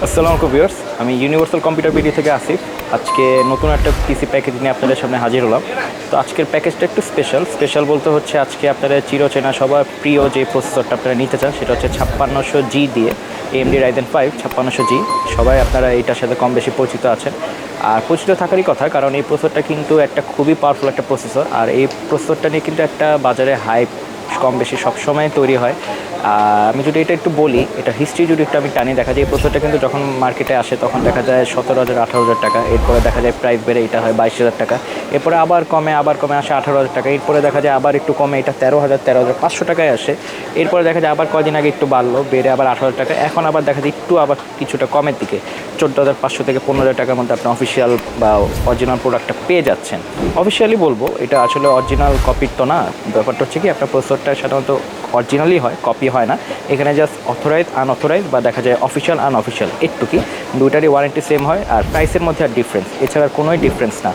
আসসালামু আলাইকুম ভিউয়ার্স, আমি ইউনিভার্সাল কম্পিউটার বিডি থেকে আসিফ। আজকে নতুন একটা পিসি প্যাকেজ নিয়ে আপনাদের সামনে হাজির হলাম। তো আজকের প্যাকেজটা একটু স্পেশাল বলতে হচ্ছে আজকে আপনারা চিরচেনা সবার প্রিয় যে প্রসেসরটা আপনারা নিতে চান সেটা হচ্ছে 5600G দিয়ে AMD RYZEN 5 5600G। সবাই আপনারা এটার সাথে কম বেশি পরিচিত আছেন, আর পরিচিত থাকারই কথা, কারণ এই প্রসেসরটা কিন্তু একটা খুবই পাওয়ারফুল একটা প্রসেসর। আর এই প্রসেসরটা নিয়ে কিন্তু একটা বাজারে হাইপ কম বেশি সবসময় তৈরি হয়। আমি যদি এটা একটু বলি, এটা হিস্ট্রি যদি একটু আমি টানি, দেখা যায় এই প্রসেসরটা কিন্তু যখন মার্কেটে আসে তখন দেখা যায় 17,000 18,000 টাকা, এরপরে দেখা যায় প্রাইস বেড়ে এটা হয় 22,000 টাকা, এরপরে আবার কমে আসে 18,000 টাকা, এরপরে দেখা যায় আবার একটু কমে এটা 13,500 টাকায় আসে, এরপরে দেখা যায় আবার কয়দিন আগে একটু বাড়লো, বেড়ে আবার 18,000 টাকা, এখন আবার দেখা যায় একটু আবার কিছুটা কমের দিকে 14,500 থেকে 15,000 টাকার মধ্যে আপনি অফিসিয়াল বা অরিজিনাল প্রোডাক্টটা পেয়ে যাচ্ছেন। অফিসিয়ালি বলবো এটা আসলে অরিজিনাল কপির তো না, ব্যাপারটা হচ্ছে কি আপনার প্রসেসরটা সাধারণত অরিজিনালি হয়, কপি হয় না। এখানে জাস্ট অথরাইজ আনঅথরাইজ বা দেখা যায় অফিসিয়াল আনঅফিসিয়াল একটু কি দুইটারই ওয়ারেন্টি সেম হয়, আর প্রাইসের মধ্যে আর ডিফারেন্স, এছাড়া কোনোই ডিফারেন্স না।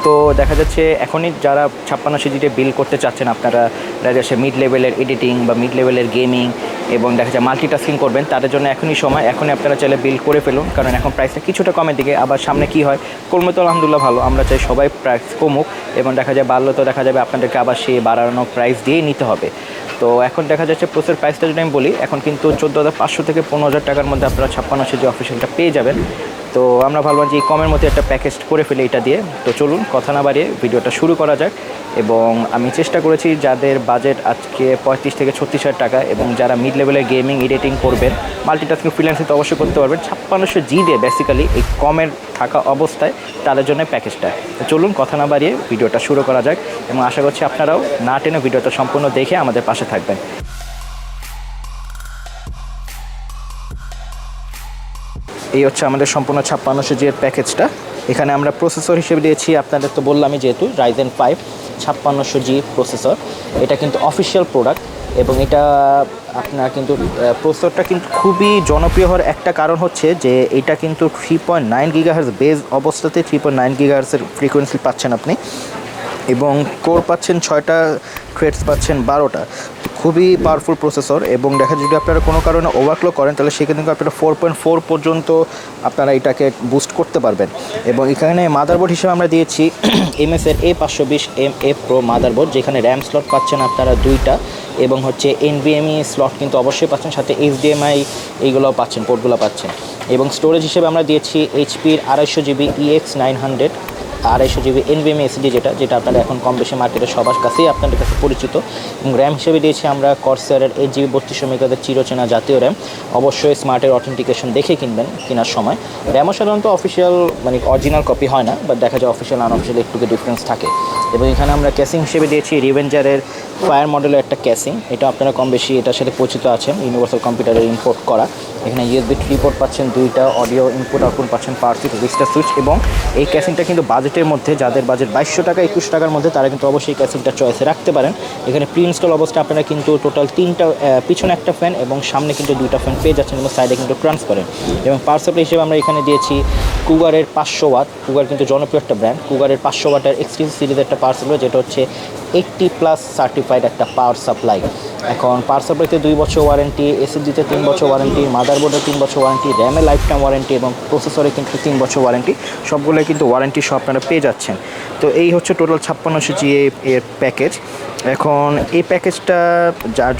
তো দেখা যাচ্ছে এখনই যারা 5600G বিল করতে চাচ্ছেন, আপনারা দেখা যাচ্ছে মিড লেভেলের এডিটিং বা মিড লেভেলের গেমিং এবং দেখা যায় মাল্টিটাস্কিং করবেন, তাদের জন্য এখনই সময়, এখনই আপনারা চাইলে বিল করে ফেলুন, কারণ এখন প্রাইসটা কিছুটা কমের দিকে। আবার সামনে কি হয়, কমবে তো আলহামদুলিল্লাহ ভালো, আমরা চাই সবাই প্রাইস কমুক, এবং দেখা যায় বাড়লে তো দেখা যাবে আপনাদেরকে আবার সেই বাড়ানো প্রাইস দিয়েই নিতে হবে। তো এখন দেখা যাচ্ছে প্রসেসর প্রাইসটা যদি আমি বলি, এখন কিন্তু 14,500 থেকে 15,000 টাকার মধ্যে আপনারা 5600G অফিসিয়ালটা পেয়ে যাবেন। তো আমরা ভাবলাম যে এই কমের মধ্যে একটা প্যাকেজ করে ফেলে এটা দিয়ে। তো চলুন কথা না বাড়িয়ে ভিডিওটা শুরু করা যাক। এবং আমি চেষ্টা করেছি যাদের বাজেট আজকে 35 থেকে 36,000 টাকা এবং যারা মিড লেভেলের গেমিং এডিটিং করবেন, মাল্টিটাস্কিং ফ্রিল্যান্সিং তো অবশ্যই করতে পারবেন, 5600G দিয়ে বেসিক্যালি এই কমের থাকা অবস্থায় তাদের জন্য প্যাকেজটা। তো চলুন কথা না বাড়িয়ে ভিডিওটা শুরু করা যাক, এবং আশা করছি আপনারাও না টেনে ভিডিওটা সম্পূর্ণ দেখে আমাদের পাশে থাকবেন। এই হচ্ছে আমাদের সম্পূর্ণ 5600G এর প্যাকেজটা। এখানে আমরা প্রসেসর হিসেবে দিয়েছি, আপনাদের তো বললামই যেহেতু RYZEN 5 5600G প্রসেসর, এটা কিন্তু অফিসিয়াল প্রোডাক্ট। এবং এটা আপনার কিন্তু প্রসেসরটা কিন্তু খুবই জনপ্রিয় হওয়ার একটা কারণ হচ্ছে যে এটা কিন্তু 3.9 GHz বেজ অবস্থাতে 3.9 GHz এর ফ্রিকোয়েন্সি পাচ্ছেন আপনি, এবং কোর পাচ্ছেন 6টা, থ্রেডস পাচ্ছেন 12টা। খুবই পাওয়ারফুল প্রসেসর, এবং দেখা যদি আপনারা কোনো কারণে ওভারক্লক করেন তাহলে সেখানে কিন্তু আপনারা 4.4 পর্যন্ত আপনারা এটাকে বুস্ট করতে পারবেন। এবং এখানে মাদারবোর্ড হিসেবে আমরা দিয়েছি MSI A520M-A PRO মাদারবোর্ড, যেখানে র্যাম স্লট পাচ্ছেন আপনারা 2টা, এবং হচ্ছে NVMe স্লট কিন্তু অবশ্যই পাচ্ছেন, সাথে HDMI এইগুলোও পাচ্ছেন, পোর্টগুলো পাচ্ছেন। এবং স্টোরেজ হিসেবে আমরা দিয়েছি HPর 250GB EX900 250GB NVMe SSD, যেটা আপনারা এখন কম বেশি মার্কেটে সবার কাছেই আপনাদের কাছে পরিচিত। এবং র্যাম হিসেবে দিয়েছি আমরা Corsair 8GB 3200 মেগাদের চিরচেনা জাতীয় র্যাম। অবশ্যই স্মার্টের অথেন্টিকেশন দেখে কিনবেন কেনার সময়। র্যামও সাধারণত অফিসিয়াল মানে অরিজিনাল কপি হয় না, বাট দেখা যায় অফিসিয়াল আনঅফিসিয়াল একটু ডিফারেন্স থাকে। এবং এখানে আমরা ক্যাসিং হিসেবে দিয়েছি রিভেঞ্জারের ফায়ার মডেলের একটা ক্যাসিং, এটা আপনারা কম বেশি এটার সাথে পরিচিত আছেন, ইউনিভার্সাল কম্পিউটারের ইম্পোর্ট করা। এখানে USB 3 পোর্ট পাচ্ছেন 2টা, অডিও ইনপুট আউটপুট পাচ্ছেন, পাওয়ার সুইচ, রেজিস্টার সুইচ। এবং এই ক্যাসিংটা কিন্তু বাজেটের মধ্যে, যাদের বাজেট 2200 টাকা 21 টাকার মধ্যে, তারা কিন্তু অবশ্যই ক্যাসিংটা চয়েসে রাখতে পারেন। এখানে প্রি ইনস্টল অবস্থা আপনারা কিন্তু টোটাল 3টা, পিছনে একটা ফ্যান এবং সামনে কিন্তু 2টা ফ্যান পেয়ে যাচ্ছেন, এবং সাইডে কিন্তু ট্রান্সপারেন্ট। এবং পাওয়ার সাপ্লাই হিসেবে আমরা এখানে দিয়েছি কুগারের 500 ওয়াট, কুগার কিন্তু জনপ্রিয় একটা ব্র্যান্ড, কুগারের 500 ওয়াটের XTC সিরিজের একটা পাওয়ার সাপ্লাই, যেটা হচ্ছে 80+ সার্টিফাইড একটা পাওয়ার সাপ্লাই। এখন পাওয়ার সাপ্লাইতে 2 বছর ওয়ারেন্টি, SSDতে 3 বছর ওয়ারেন্টি, মাদারবোর্ডে 3 বছর ওয়ারেন্টি, র্যামে লাইফ টাইম ওয়ারেন্টি, এবং প্রসেসরে কিন্তু 3 বছর ওয়ারেন্টি, সবগুলোই কিন্তু ওয়ারেন্টি সব আপনারা পেয়ে যাচ্ছেন। তো এই হচ্ছে টোটাল 5600G এর প্যাকেজ। এখন এই প্যাকেজটা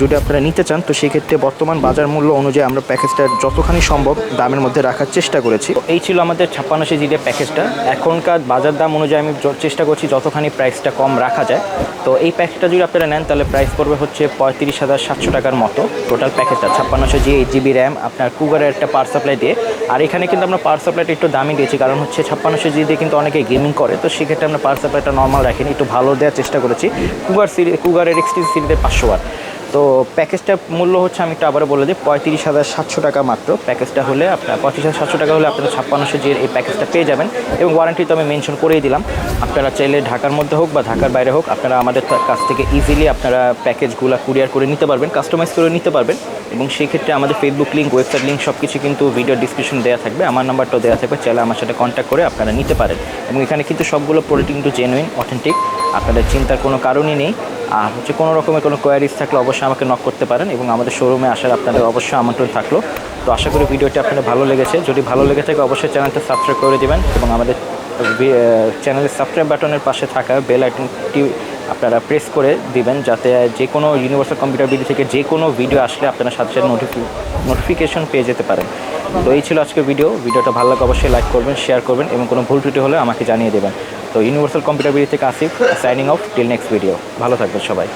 যদি আপনারা নিতে চান, তো সেক্ষেত্রে বর্তমান বাজার মূল্য অনুযায়ী আমরা প্যাকেজটা যতখানি সম্ভব দামের মধ্যে রাখার চেষ্টা করেছি। এই ছিল আমাদের 5600G এর প্যাকেজটা। এখনকার বাজার দাম অনুযায়ী আমি চেষ্টা করছি যতখানি প্রাইসটা কম রাখা যায়। তো এই প্যাকেজটা যদি আপনারা নেন তাহলে প্রাইস পড়বে হচ্ছে 35,700 টাকার মতো টোটাল প্যাকেজটা, 5600G 8GB র্যাম, আপনার কুগারের একটা পাওয়ার সাপ্লাই দিয়ে। আর এখানে কিন্তু আমরা পাওয়ার সাপ্লাইটা একটু দামি দিয়েছি, কারণ হচ্ছে 5600G দিয়ে কিন্তু অনেকে গেমিং করে, তো সেক্ষেত্রে আমরা পাওয়ার সাপ্লাইটা নর্মাল রাখিনি, একটু ভালো দেওয়ার চেষ্টা করেছি। কুগারের XTC সিরিজের 500 ওয়াট। তো প্যাকেজটা মূল্য হচ্ছে, আমি একটু আবারও বলে দিই, 35,700 টাকা মাত্র। প্যাকেজটা হলে আপনার 35,700 টাকা হলে আপনারা 5600G এই প্যাকেজটা পেয়ে যাবেন। এবং ওয়ারেন্টি তো আমি মেনশন করেই দিলাম, আপনারা চাইলে ঢাকার মধ্যে হোক বা ঢাকার বাইরে হোক, আপনারা আমাদের কাছ থেকে ইজিলি আপনারা প্যাকেজগুলো কুরিয়ার করে নিতে পারবেন, কাস্টমাইজ করে নিতে পারবেন। এবং সেই ক্ষেত্রে আমাদের ফেসবুক লিঙ্ক, ওয়েবসাইট লিঙ্ক সব কিছু কিন্তু ভিডিও ডিসক্রিপশন দেওয়া থাকবে, আমার নাম্বারটাও দেওয়া থাকবে, চাইলে আমার সাথে কন্ট্যাক্ট করে আপনারা নিতে পারেন। এবং এখানে কিন্তু সবগুলো প্রোডাক্ট কিন্তু জেনুইন, অথেন্টিক, আপনাদের চিন্তার কোনো কারণই নেই। আর হচ্ছে কোনো রকমের কোনো কোয়ারিজ থাকলে অবশ্যই আমাকে নক করতে পারেন, এবং আমাদের শোরুমে আসার আপনাদের অবশ্যই আমন্ত্রণ থাকলো। তো আশা করি ভিডিওটি আপনাদের ভালো লেগেছে। যদি ভালো লেগে থাকে অবশ্যই চ্যানেলটা সাবস্ক্রাইব করে দিবেন এবং আমাদের চ্যানেলের সাবস্ক্রাইব বাটনের পাশে থাকা বেল আইকনটি আপনারা প্রেস করে দিবেন, যাতে যে কোনো ইউনিভার্সাল কম্পিউটার বিডি থেকে যে কোনো ভিডিও আসলে আপনারা সাথে সাথে নোটিফিকেশন পেয়ে যেতে পারেন। তো এই ছিল আজকের ভিডিওটা ভালো লাগে অবশ্যই লাইক করবেন, শেয়ার করবেন এবং কোনো ভুল ত্রুটি হলে আমাকে জানিয়ে দেবেন। তো ইউনিভার্সাল কম্পিউটার বিডি থেকে Asif, signing off till next video. ভালো থাকবেন সবাই।